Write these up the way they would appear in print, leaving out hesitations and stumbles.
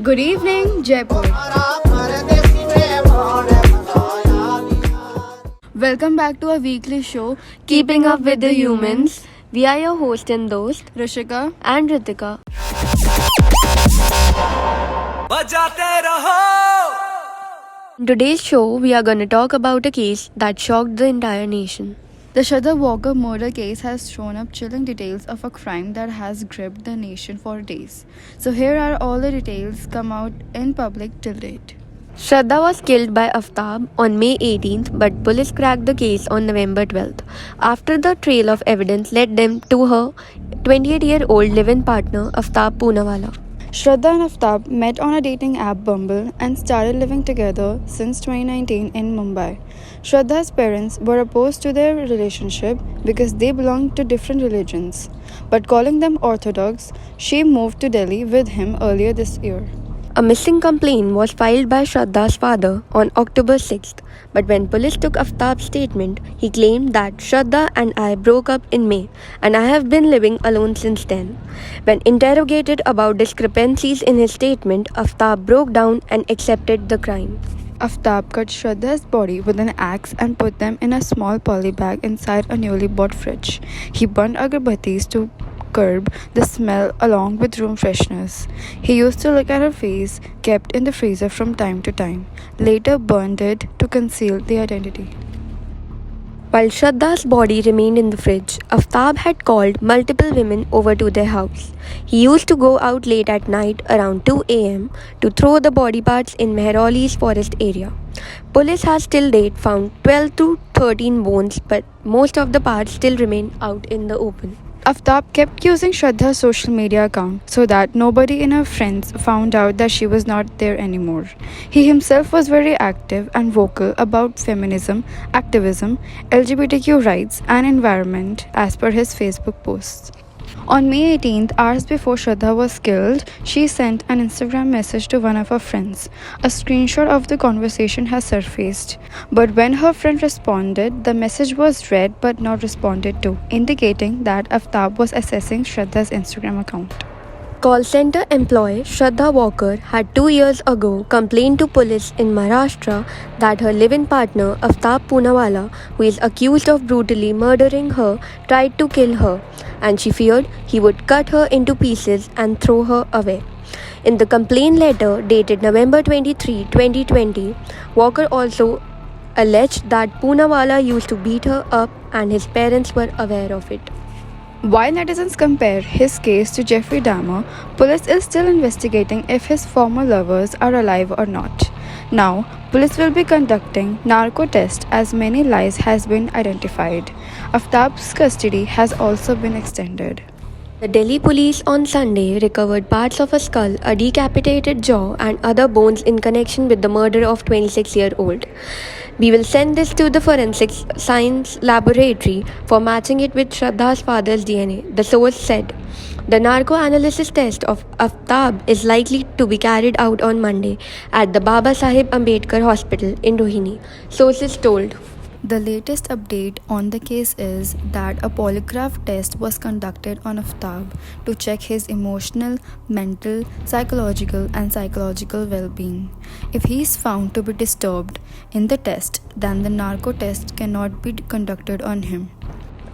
Good evening, Jaipur. Welcome back to our weekly show, Keeping Up with the Humans. We are your host and host, Rishika. and Ritika. In today's show, we are going to talk about a case that shocked the entire nation. The Shraddha Walker murder case has shown up chilling details of a crime that has gripped the nation for days. So here are all the details come out in public till date. Shraddha was killed by Aftab on May 18th, but police cracked the case on November 12th. After the trail of evidence led them to her 28-year-old live-in partner, Aftab Poonawala. Shraddha and Aftab met on a dating app Bumble and started living together since 2019 in Mumbai. Shraddha's parents were opposed to their relationship because they belonged to different religions. But calling them Orthodox, she moved to Delhi with him earlier this year. A missing complaint was filed by Shraddha's father on October 6th, but when police took Aftab's statement, he claimed that Shraddha and I broke up in May and I have been living alone since then. When interrogated about discrepancies in his statement, Aftab broke down and accepted the crime. Aftab cut Shraddha's body with an axe and put them in a small poly bag inside a newly bought fridge. He burned agarbattis to curb the smell along with room fresheners. He used to look at her face, kept in the freezer from time to time, later burned it to conceal the identity. While Shraddha's body remained in the fridge, Aftab had called multiple women over to their house. He used to go out late at night around 2 am to throw the body parts in Mehroli's forest area. Police has till date found 12 to 13 bones, but most of the parts still remain out in the open. Aftab kept using Shraddha's social media account so that nobody in her friends found out that she was not there anymore. He himself was very active and vocal about feminism, activism, LGBTQ rights, and environment, as per his Facebook posts. On May 18th, hours before Shraddha was killed, she sent an Instagram message to one of her friends. A screenshot of the conversation has surfaced, but when her friend responded, the message was read but not responded to, indicating that Aftab was accessing Shraddha's Instagram account. Call center employee Shraddha Walker had 2 years ago complained to police in Maharashtra that her live-in partner Aftab Poonawala, who is accused of brutally murdering her, tried to kill her, and she feared he would cut her into pieces and throw her away. In the complaint letter dated November 23, 2020, Walker also alleged that Poonawala used to beat her up and his parents were aware of it. While netizens compare his case to Jeffrey Dahmer, police is still investigating if his former lovers are alive or not. Now, police will be conducting narco tests as many lies has been identified. Aftab's custody has also been extended. The Delhi police on Sunday recovered parts of a skull, a decapitated jaw, and other bones in connection with the murder of 26-year-old. We will send this to the forensic science laboratory for matching it with Shraddha's father's DNA, the source said. The narco analysis test of Aftab is likely to be carried out on Monday at the Baba Saheb Ambedkar Hospital in Rohini, sources told. The latest update on the case is that a polygraph test was conducted on Aftab to check his emotional, mental, psychological well-being. If he is found to be disturbed in the test, then the narco test cannot be conducted on him.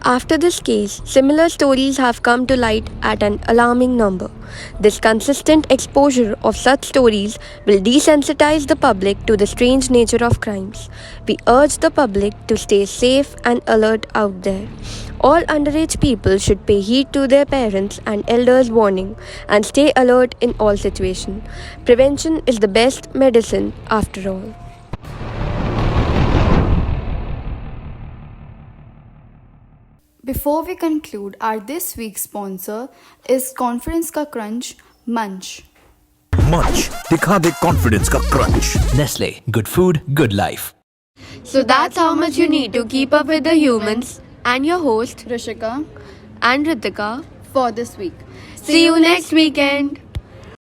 After this case, similar stories have come to light at an alarming number. This consistent exposure of such stories will desensitize the public to the strange nature of crimes. We urge the public to stay safe and alert out there. All underage people should pay heed to their parents' and elders' warning and stay alert in all situations. Prevention is the best medicine after all. Before we conclude, our this week's sponsor is Conference Ka Crunch Munch. Munch दिखा दे confidence का crunch. Nestle, good food, good life. So that's how much you need to keep up with the humans and your host Rishika and Ritika for this week. See you next weekend.